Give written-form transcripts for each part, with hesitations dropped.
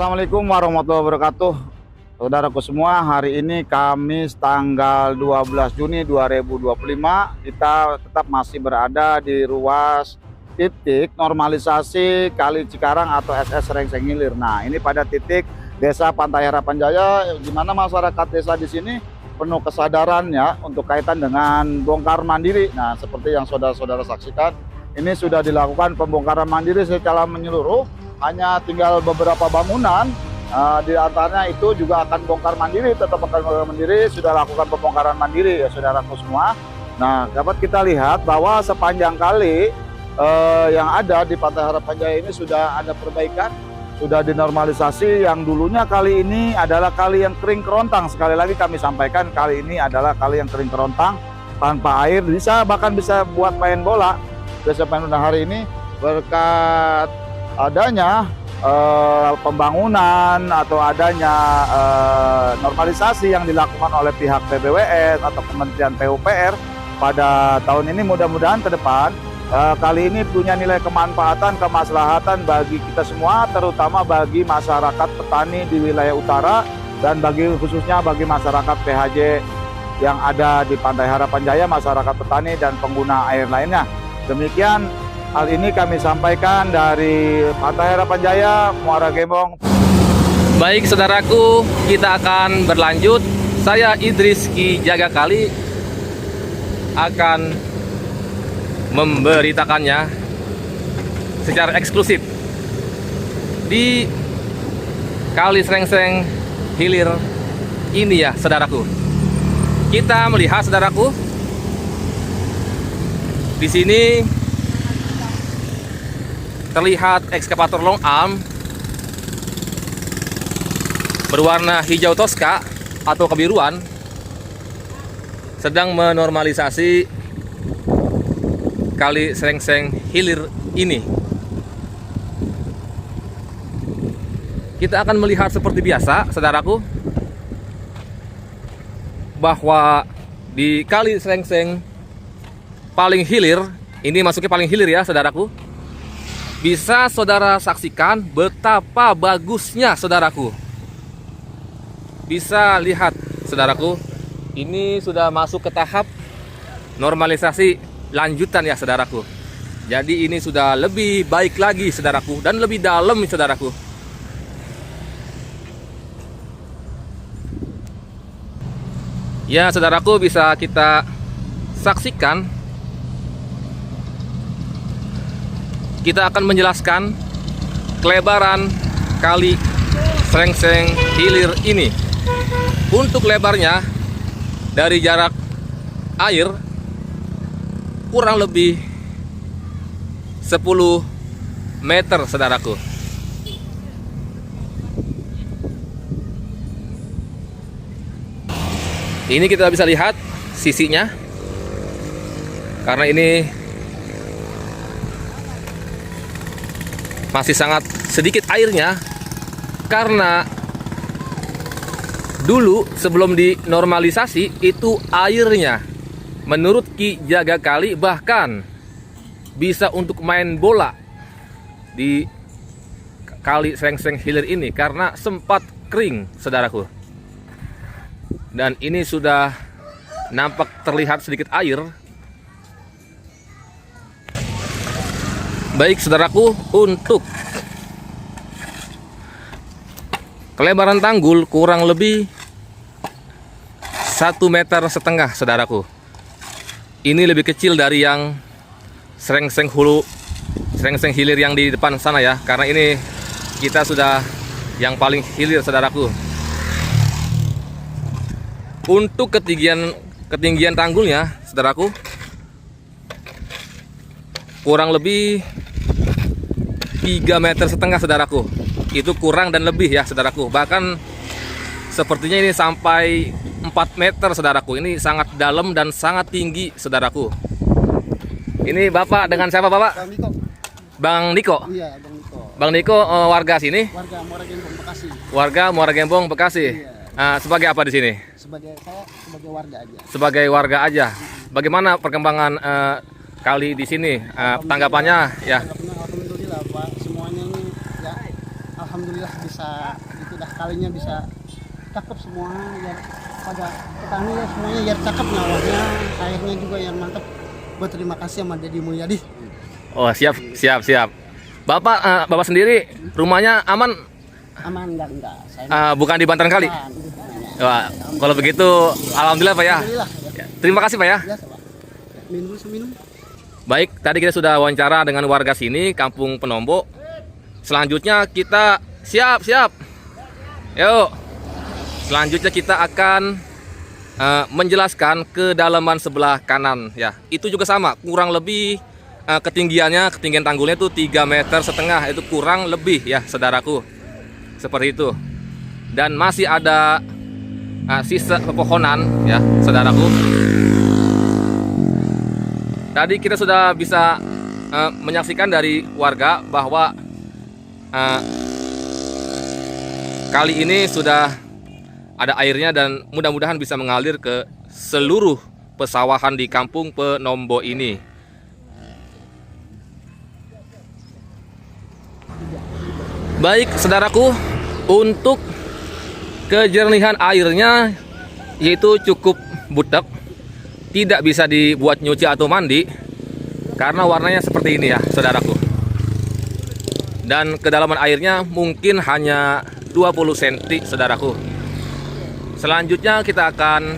Assalamualaikum warahmatullahi wabarakatuh. Saudaraku semua, hari ini Kamis tanggal 12 Juni 2025. Kita tetap masih berada di ruas titik normalisasi Kali Cikarang atau SS Rengseng Hilir. Nah, ini pada titik Desa Pantai Harapan Jaya, di mana masyarakat desa di sini penuh kesadarannya untuk kaitan dengan bongkar mandiri. Nah, seperti yang saudara-saudara saksikan, ini sudah dilakukan pembongkaran mandiri secara menyeluruh. Hanya tinggal beberapa bangunan, di antaranya itu juga akan bongkar mandiri, tetap akan bongkar mandiri, sudah lakukan pembongkaran mandiri ya saudaraku semua. Nah, dapat kita lihat bahwa sepanjang kali yang ada di Pantai Harapan Jaya ini sudah ada perbaikan, sudah dinormalisasi. Yang dulunya kali ini adalah kali yang kering kerontang. Sekali lagi kami sampaikan, kali ini adalah kali yang kering kerontang, tanpa air, bahkan bisa buat main bola. Bisa main bola. Hari ini berkat adanya pembangunan atau adanya normalisasi yang dilakukan oleh pihak PBWS atau Kementerian PUPR pada tahun ini, mudah-mudahan ke depan kali ini punya nilai kemanfaatan, kemaslahatan bagi kita semua, terutama bagi masyarakat petani di wilayah utara dan khususnya bagi masyarakat PHJ yang ada di Pantai Harapan Jaya, masyarakat petani dan pengguna air lainnya. Demikian hal ini kami sampaikan dari Pantai Harapan Jaya, Muara Gembong. Baik saudaraku, kita akan berlanjut. Saya Idris Ki Jaga Kali akan memberitakannya secara eksklusif di Kali Rengseng Hilir ini ya saudaraku. Kita melihat saudaraku, di sini terlihat ekskavator long arm berwarna hijau toska atau kebiruan sedang menormalisasi Kali Rengseng Hilir ini. Kita akan melihat seperti biasa saudaraku, bahwa di Kali Rengseng paling hilir, ini masuknya paling hilir ya saudaraku, bisa saudara saksikan betapa bagusnya saudaraku. Bisa lihat saudaraku, ini sudah masuk ke tahap normalisasi lanjutan ya saudaraku. Jadi ini sudah lebih baik lagi saudaraku, dan lebih dalam saudaraku. Ya saudaraku, bisa kita saksikan. Kita akan menjelaskan kelebaran Kali Rengseng Hilir ini. Untuk lebarnya dari jarak air kurang lebih 10 meter saudaraku. Ini kita bisa lihat sisinya, karena ini masih sangat sedikit airnya, karena dulu sebelum dinormalisasi itu airnya menurut Ki Jaga Kali bahkan bisa untuk main bola di Kali Rengseng Hilir ini, karena sempat kering saudaraku. Dan ini sudah nampak terlihat sedikit air. Baik saudaraku, untuk kelebaran tanggul kurang lebih 1,5 meter saudaraku. Ini lebih kecil dari yang Rengseng Hilir yang di depan sana ya, karena ini kita sudah yang paling hilir saudaraku. Untuk ketinggian tanggulnya saudaraku kurang lebih 3,5 meter saudaraku. Itu kurang dan lebih ya saudaraku. Bahkan sepertinya ini sampai 4 meter saudaraku. Ini sangat dalam dan sangat tinggi saudaraku. Ini Bapak dengan siapa Bapak? Bang Niko. Bang Niko? Iya, Bang Niko. Bang Niko warga sini? Warga Muara Gembong Bekasi. Warga Muara Gembong Bekasi. Iya. Sebagai apa di sini? Saya sebagai warga aja. Sebagai warga aja. Bagaimana perkembangan kali di sini? Tanggapannya ya? Alhamdulillah Pak, semuanya ini ya alhamdulillah bisa bisa itu dah kalinya bisa cakep semua biar pada petani ya semuanya biar cakep nyawanya, airnya juga yang mantap. Berterima kasih sama Deddy Mulyadi. Oh, siap. Bapak sendiri rumahnya aman? Aman enggak. Saya Bukan di Bantaran Kali. bukan. Wah, kalau begitu alhamdulillah Pak ya. Alhamdulillah, ya. Terima kasih Pak ya. Biasa, Pak. Minum. Baik, tadi kita sudah wawancara dengan warga sini, Kampung Penombo. Selanjutnya kita siap. Yuk. Selanjutnya kita akan menjelaskan kedalaman sebelah kanan ya. Itu juga sama, kurang lebih ketinggian tanggulnya itu 3,5 meter, itu kurang lebih ya saudaraku. Seperti itu. Dan masih ada sisa pepohonan ya saudaraku. Tadi kita sudah bisa menyaksikan dari warga bahwa kali ini sudah ada airnya dan mudah-mudahan bisa mengalir ke seluruh pesawahan di Kampung Penombo ini. Baik saudaraku, untuk kejernihan airnya yaitu cukup butek, tidak bisa dibuat nyuci atau mandi karena warnanya seperti ini ya saudaraku. Dan kedalaman airnya mungkin hanya 20 cm saudaraku. Selanjutnya kita akan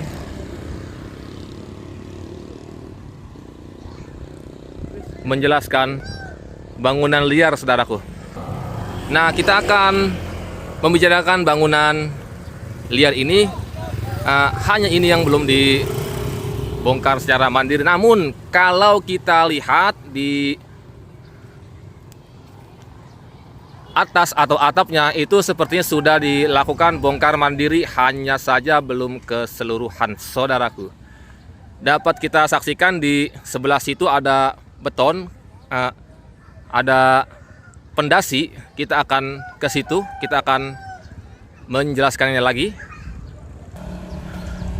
menjelaskan bangunan liar saudaraku. Nah, kita akan membicarakan bangunan liar ini. Hanya ini yang belum dibongkar secara mandiri. Namun kalau kita lihat di atas atau atapnya itu sepertinya sudah dilakukan bongkar mandiri, hanya saja belum keseluruhan saudaraku. Dapat kita saksikan di sebelah situ ada beton, ada pendasi. Kita akan ke situ, kita akan menjelaskannya lagi.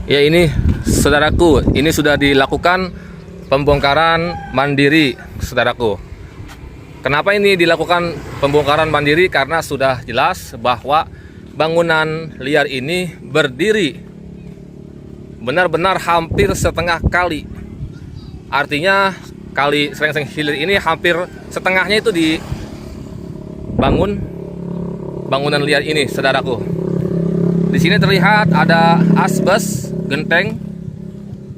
Ya ini saudaraku, ini sudah dilakukan pembongkaran mandiri saudaraku. Kenapa ini dilakukan pembongkaran mandiri? Karena sudah jelas bahwa bangunan liar ini berdiri benar-benar hampir setengah kali. Artinya kali Srengseng Hilir ini hampir setengahnya itu dibangun bangunan liar ini, saudaraku. Di sini terlihat ada asbes, genteng,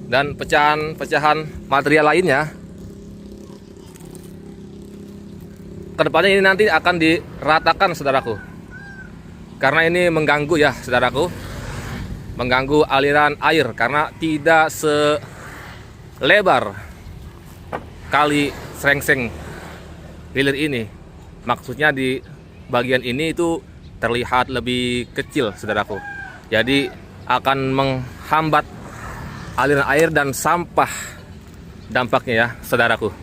dan pecahan-pecahan material lainnya. Kedepannya ini nanti akan diratakan saudaraku, karena ini mengganggu ya saudaraku, mengganggu aliran air karena tidak selebar kali Srengseng Hilir ini. Maksudnya di bagian ini itu terlihat lebih kecil saudaraku, jadi akan menghambat aliran air dan sampah dampaknya ya saudaraku.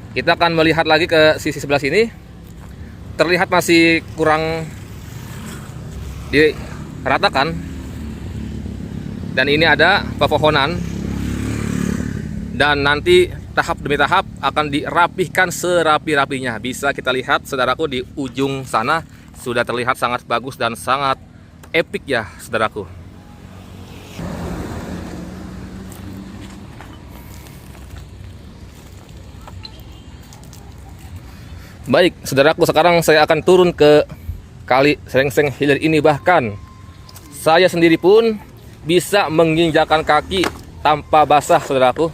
Kita akan melihat lagi ke sisi sebelah sini. Terlihat masih kurang diratakan. Dan ini ada pepohonan. Dan nanti tahap demi tahap akan dirapihkan serapi-rapinya. Bisa kita lihat saudaraku di ujung sana sudah terlihat sangat bagus dan sangat epik ya saudaraku. Baik, saudaraku, sekarang saya akan turun ke kali Srengseng Hilir ini. Bahkan saya sendiri pun bisa menginjakan kaki tanpa basah, saudaraku.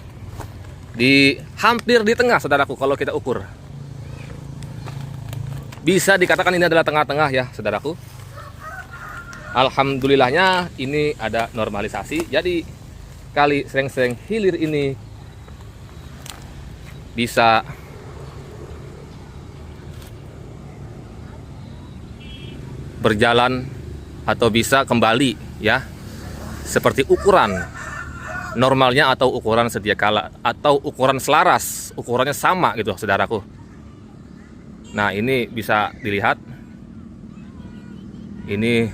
Hampir di tengah, saudaraku, kalau kita ukur. Bisa dikatakan ini adalah tengah-tengah ya, saudaraku. Alhamdulillahnya ini ada normalisasi. Jadi kali Srengseng Hilir ini bisa berjalan atau bisa kembali ya seperti ukuran normalnya atau ukuran sedia kala atau ukuran selaras, ukurannya sama gitu saudaraku. Nah, ini bisa dilihat, ini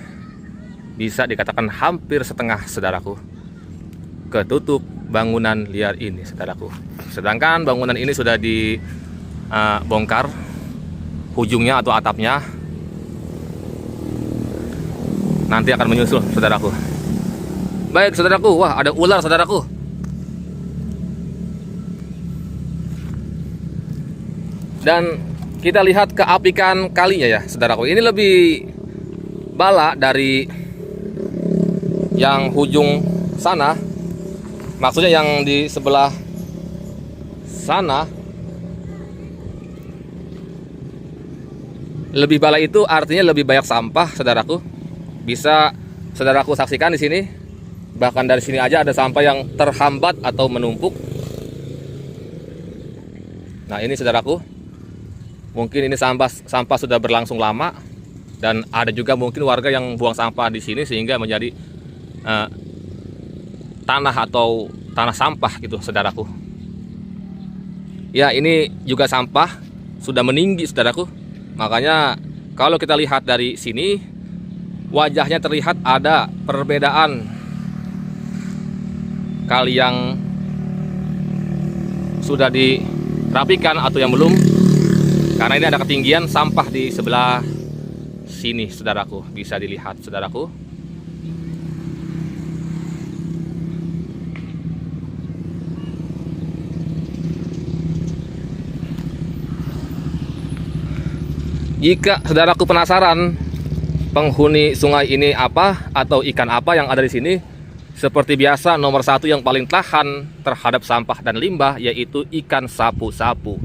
bisa dikatakan hampir setengah saudaraku ketutup bangunan liar ini saudaraku. Sedangkan bangunan ini sudah dibongkar ujungnya atau atapnya. nanti akan menyusul, saudaraku. Baik, saudaraku. Wah, ada ular, saudaraku. Dan kita lihat keapikan kalinya ya, saudaraku. Ini lebih bala dari yang ujung sana. Maksudnya yang di sebelah sana. Lebih bala itu artinya lebih banyak sampah, saudaraku. Bisa saudaraku saksikan di sini. Bahkan dari sini aja ada sampah yang terhambat atau menumpuk. Nah, ini saudaraku. Mungkin ini sampah sudah berlangsung lama, dan ada juga mungkin warga yang buang sampah di sini sehingga menjadi tanah atau tanah sampah gitu, saudaraku. Ya, ini juga sampah sudah meninggi, saudaraku. Makanya kalau kita lihat dari sini, wajahnya terlihat ada perbedaan kali yang sudah dirapikan atau yang belum, karena ini ada ketinggian sampah di sebelah sini, saudaraku. Bisa dilihat, saudaraku. Jika saudaraku penasaran penghuni sungai ini apa atau ikan apa yang ada di sini, seperti biasa nomor satu yang paling tahan terhadap sampah dan limbah yaitu ikan sapu-sapu.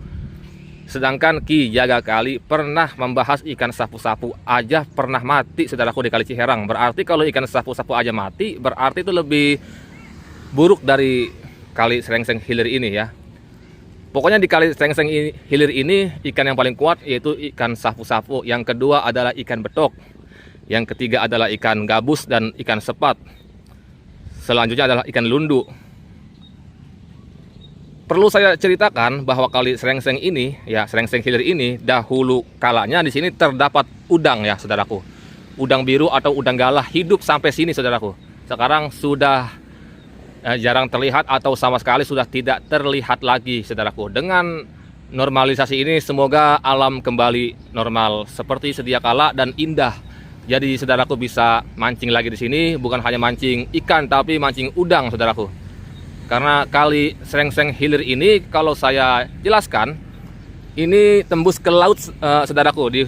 Sedangkan Ki Jaga Kali pernah membahas ikan sapu-sapu aja pernah mati, saudaraku, di Kali Ciherang. Berarti kalau ikan sapu-sapu aja mati, berarti itu lebih buruk dari Kali Serengseng Hilir ini ya. Pokoknya di Kali Serengseng Hilir ini ikan yang paling kuat yaitu ikan sapu-sapu. Yang kedua adalah ikan betok. Yang ketiga adalah ikan gabus dan ikan sepat. Selanjutnya adalah ikan lundu. Perlu saya ceritakan bahwa Kali Serengseng ini, ya Serengseng Hilir ini, dahulu kalanya di sini terdapat udang ya, saudaraku. Udang biru atau udang galah hidup sampai sini, saudaraku. Sekarang sudah jarang terlihat atau sama sekali sudah tidak terlihat lagi, saudaraku. Dengan normalisasi ini semoga alam kembali normal seperti sedia kala dan indah. Jadi saudaraku bisa mancing lagi di sini, bukan hanya mancing ikan tapi mancing udang, saudaraku. Karena Kali Serengseng Hilir ini kalau saya jelaskan, ini tembus ke laut, saudaraku. Di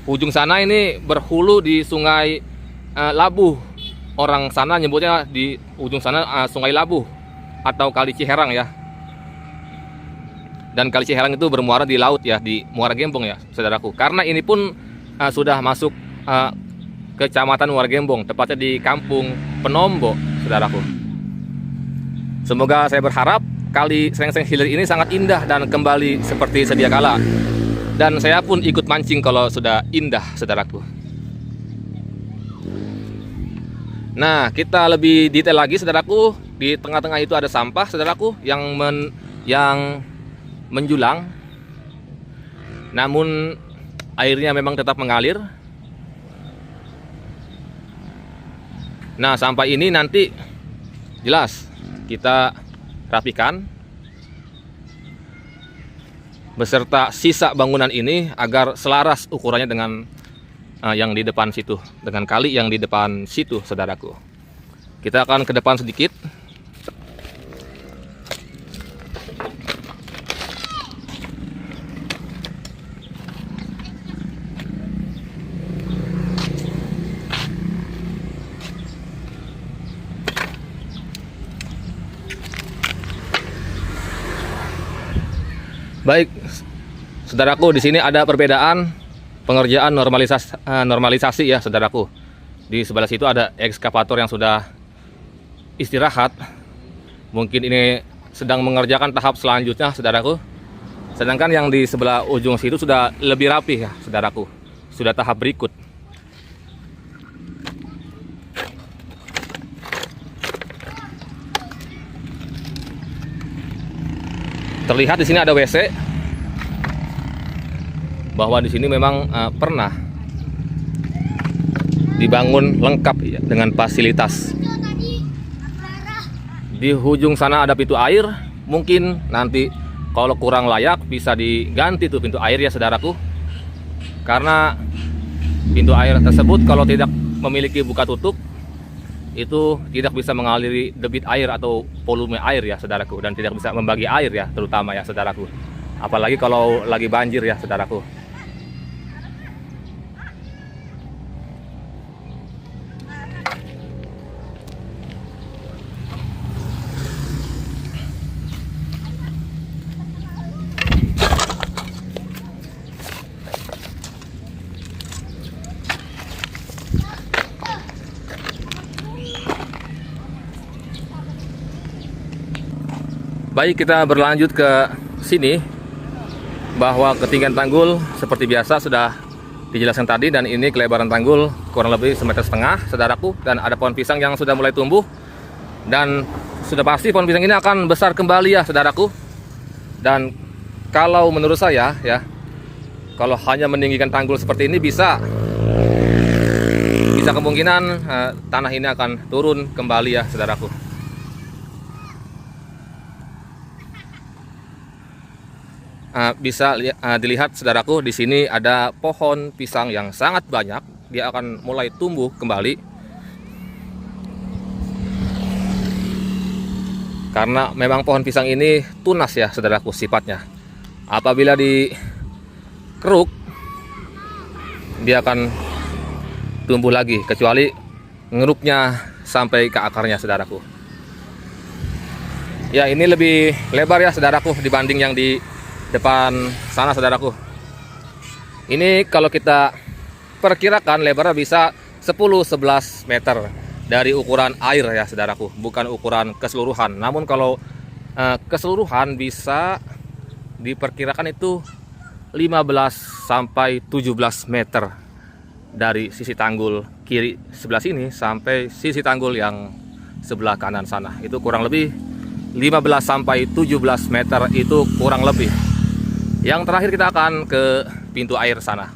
ujung sana ini berhulu di Sungai Labuh. Orang sana nyebutnya di ujung sana Sungai Labuh atau Kali Ciherang ya. Dan Kali Ciherang itu bermuara di laut ya, di Muara Gembong ya, saudaraku. Karena ini pun sudah masuk Kecamatan Muara Gembong, tepatnya di Kampung Penombo, saudaraku. Semoga saya berharap Kali Serengseng Hilir ini sangat indah dan kembali seperti sedia kala. Dan saya pun ikut mancing kalau sudah indah, saudaraku. Nah, kita lebih detail lagi, saudaraku. Di tengah-tengah itu ada sampah, saudaraku, yang menjulang. Namun airnya memang tetap mengalir. Nah, sampah ini nanti jelas kita rapikan beserta sisa bangunan ini agar selaras ukurannya dengan yang di depan situ, dengan kali yang di depan situ, saudaraku. Kita akan ke depan sedikit. Baik, saudaraku, di sini ada perbedaan pengerjaan normalisasi ya, saudaraku. Di sebelah situ ada ekskavator yang sudah istirahat. Mungkin ini sedang mengerjakan tahap selanjutnya, saudaraku. Sedangkan yang di sebelah ujung situ sudah lebih rapi ya, saudaraku. Sudah tahap berikut. Terlihat di sini ada WC, bahwa di sini memang pernah dibangun lengkap ya, dengan fasilitas. Di ujung sana ada pintu air, mungkin nanti kalau kurang layak bisa diganti tuh pintu air ya, saudaraku. Karena pintu air tersebut kalau tidak memiliki buka tutup itu tidak bisa mengaliri debit air atau volume air ya saudaraku, dan tidak bisa membagi air ya, terutama ya saudaraku, apalagi kalau lagi banjir ya saudaraku. Baik, kita berlanjut ke sini, bahwa ketinggian tanggul seperti biasa sudah dijelaskan tadi, dan ini kelebaran tanggul kurang lebih 1,5 meter saudaraku, dan ada pohon pisang yang sudah mulai tumbuh, dan sudah pasti pohon pisang ini akan besar kembali ya saudaraku. Dan kalau menurut saya ya, kalau hanya meninggikan tanggul seperti ini bisa kemungkinan tanah ini akan turun kembali ya saudaraku. Bisa dilihat saudaraku, di sini ada pohon pisang yang sangat banyak. Dia akan mulai tumbuh kembali karena memang pohon pisang ini tunas ya saudaraku sifatnya. Apabila dikeruk, dia akan tumbuh lagi, kecuali ngeruknya sampai ke akarnya saudaraku. Ya, ini lebih lebar ya saudaraku dibanding yang di depan sana saudaraku. Ini kalau kita perkirakan lebarnya bisa 10-11 meter dari ukuran air ya saudaraku, bukan ukuran keseluruhan. Namun kalau keseluruhan bisa diperkirakan itu 15 sampai 17 meter dari sisi tanggul kiri sebelah sini sampai sisi tanggul yang sebelah kanan sana. Itu kurang lebih 15 sampai 17 meter, itu kurang lebih. Yang terakhir kita akan ke pintu air sana.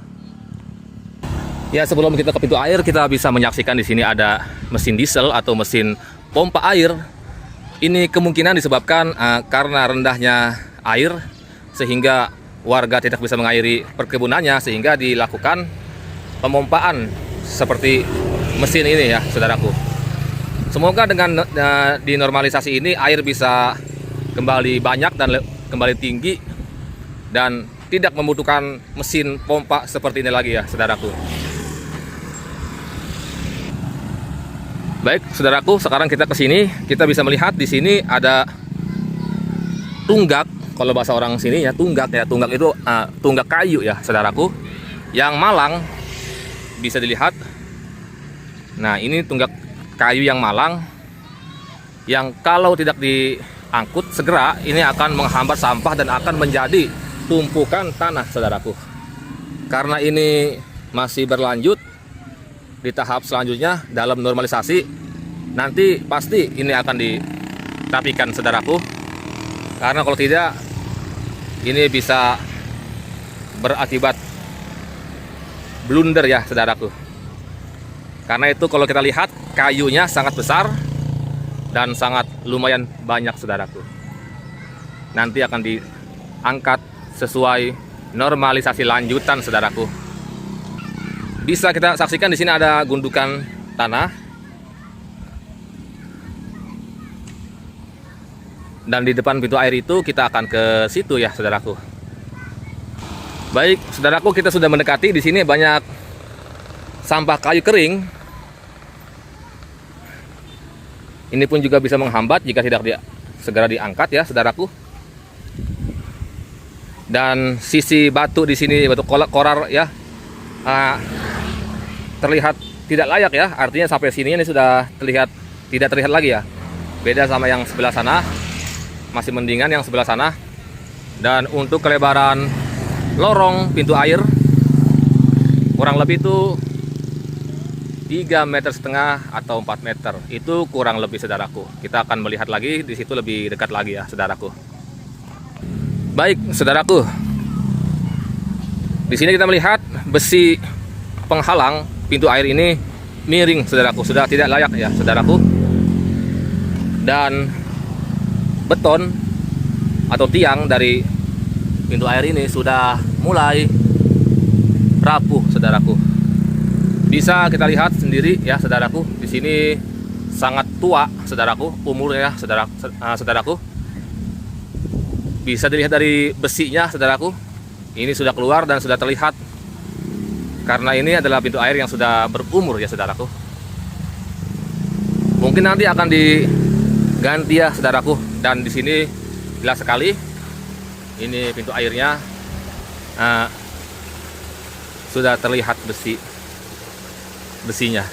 Ya, sebelum kita ke pintu air, kita bisa menyaksikan di sini ada mesin diesel atau mesin pompa air. Ini kemungkinan disebabkan karena rendahnya air sehingga warga tidak bisa mengairi perkebunannya, sehingga dilakukan pemompaan seperti mesin ini ya saudaraku. Semoga dengan dinormalisasi ini air bisa kembali banyak dan kembali tinggi, dan tidak membutuhkan mesin pompa seperti ini lagi ya saudaraku. Baik saudaraku, sekarang kita ke sini, kita bisa melihat di sini ada tunggak. Kalau bahasa orang sini ya tunggak ya, tunggak itu tunggak kayu ya saudaraku, yang malang bisa dilihat. Nah, ini tunggak kayu yang malang, yang kalau tidak diangkut segera ini akan menghambat sampah dan akan menjadi tumpukan tanah saudaraku. Karena ini masih berlanjut di tahap selanjutnya dalam normalisasi, nanti pasti ini akan dirapikan saudaraku, karena kalau tidak ini bisa berakibat blunder ya saudaraku. Karena itu kalau kita lihat kayunya sangat besar dan sangat lumayan banyak saudaraku. Nanti akan diangkat sesuai normalisasi lanjutan saudaraku. Bisa kita saksikan di sini ada gundukan tanah, dan di depan pintu air itu kita akan ke situ ya saudaraku. Baik saudaraku, kita sudah mendekati. Di sini banyak sampah kayu kering. Ini pun juga bisa menghambat jika tidak segera diangkat ya saudaraku. Dan sisi batu di sini, batu korar ya, terlihat tidak layak ya. Artinya sampai sini ini sudah tidak terlihat lagi ya. Beda sama yang sebelah sana, masih mendingan yang sebelah sana. Dan untuk kelebaran lorong pintu air kurang lebih itu 3,5 meter atau 4 meter. Itu kurang lebih saudaraku. Kita akan melihat lagi di situ lebih dekat lagi ya saudaraku. Baik saudaraku, di sini kita melihat besi penghalang pintu air ini miring saudaraku, sudah tidak layak ya saudaraku. Dan beton atau tiang dari pintu air ini sudah mulai rapuh saudaraku. Bisa kita lihat sendiri ya saudaraku, di sini sangat tua saudaraku, umurnya ya saudaraku. Bisa dilihat dari besinya saudaraku. Ini sudah keluar dan sudah terlihat. Karena ini adalah pintu air yang sudah berumur ya saudaraku. Mungkin nanti akan diganti ya saudaraku. Dan di sini jelas sekali ini pintu airnya sudah terlihat besinya.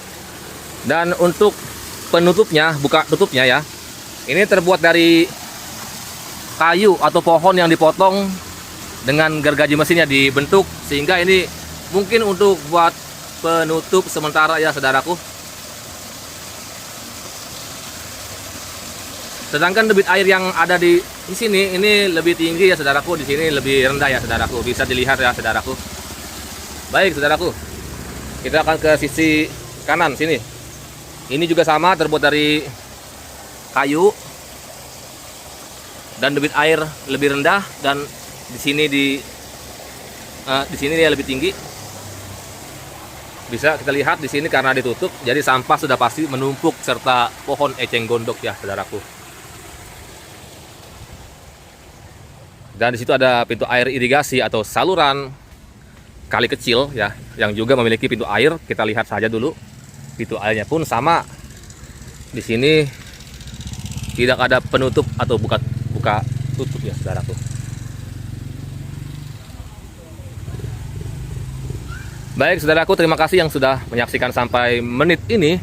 Dan untuk penutupnya, buka tutupnya ya, ini terbuat dari kayu atau pohon yang dipotong dengan gergaji mesinnya dibentuk, sehingga ini mungkin untuk buat penutup sementara ya saudaraku. Sedangkan debit air yang ada di sini ini lebih tinggi ya saudaraku, di sini lebih rendah ya saudaraku. Bisa dilihat ya saudaraku. Baik saudaraku, kita akan ke sisi kanan sini. Ini juga sama, terbuat dari kayu dan debit air lebih rendah, dan di sini dia lebih tinggi. Bisa kita lihat di sini karena ditutup, jadi sampah sudah pasti menumpuk serta pohon eceng gondok ya saudaraku. Dan di situ ada pintu air irigasi atau saluran kali kecil ya, yang juga memiliki pintu air. Kita lihat saja dulu. Pintu airnya pun sama. Di sini tidak ada penutup atau buka tutup ya saudaraku. Baik saudaraku, terima kasih yang sudah menyaksikan sampai menit ini.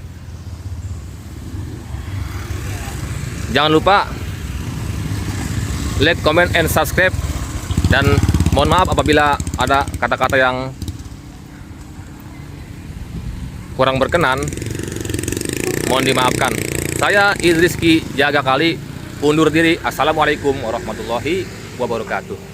Jangan lupa like, comment, and subscribe. Dan mohon maaf apabila ada kata-kata yang kurang berkenan, mohon dimaafkan. Saya Idris Ki Jaga Kali undur diri. Assalamualaikum warahmatullahi wabarakatuh.